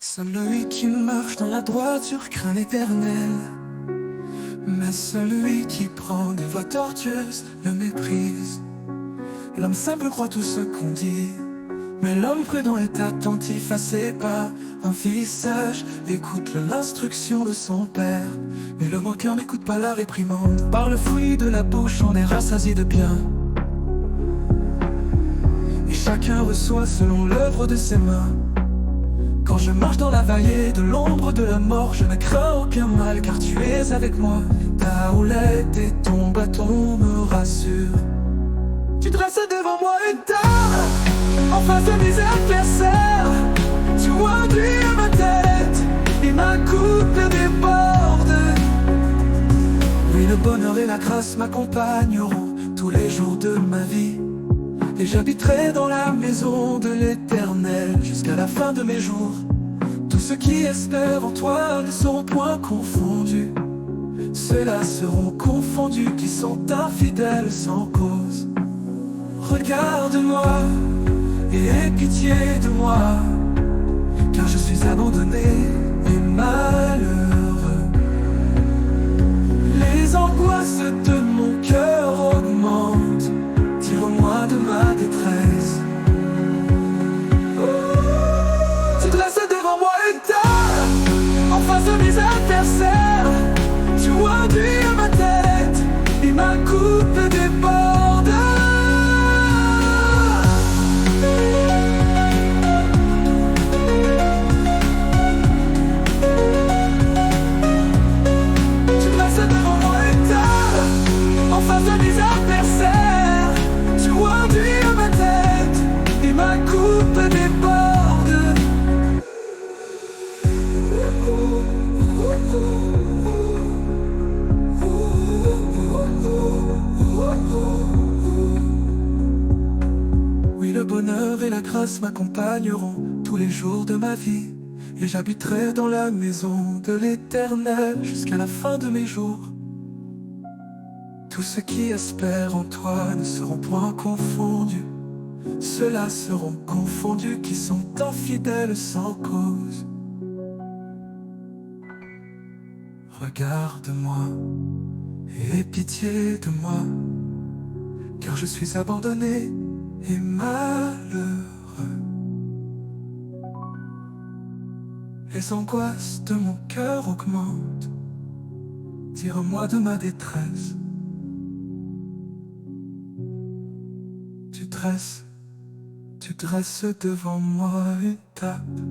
Celui qui marche dans la droiture craint l'éternel, mais celui qui prend des voies tortueuses le méprise. L'homme simple croit tout ce qu'on dit, mais l'homme prudent est attentif à ses pas. Un fils sage écoute l'instruction de son père, mais le moqueur n'écoute pas la réprimande. Par le fruit de la bouche on est rassasié de bien, et chacun reçoit selon l'œuvre de ses mains. Quand je marche dans la vallée de l'ombre de la mort, je ne crains aucun mal, car tu es avec moi. Ta houlette et ton bâton me rassurent. Tu dresses devant moi une table en face de mes adversaires. Tu oindis ma tête et ma coupe déborde. Oui, le bonheur et la grâce m'accompagneront tous les jours de ma vie, et j'habiterai dans la maison de l'Éternel jusqu'à la fin de mes jours. Tous ceux qui espèrent en toi ne seront point confondus. Ceux-là seront confondus qui sont infidèles sans cause. Regarde-moi et aie pitié de moi, car je suis abandonné et malheureux. Les angoisses de mon cœur augmentent. Tire-moi de ma détresse. Tu dresses devant moi une table en face de mes adversaires. Tu oindis ma tête et ma coupe déborde. Tu dresses devant moi une table en face de mes adversaires. Tu oindis ma tête et ma coupe déborde. Oui, le bonheur et la grâce m'accompagneront tous les jours de ma vie, et j'habiterai dans la maison de l'Éternel jusqu'à la fin de mes jours. Tous ceux qui espèrent en toi ne seront point confondus. Ceux-là seront confondus qui sont infidèles sans cause. Regarde-moi et aie pitié de moi, car je suis abandonné et malheureux. Les angoisses de mon cœur augmentent. Tire-moi de ma détresse. Tu dresses devant moi une table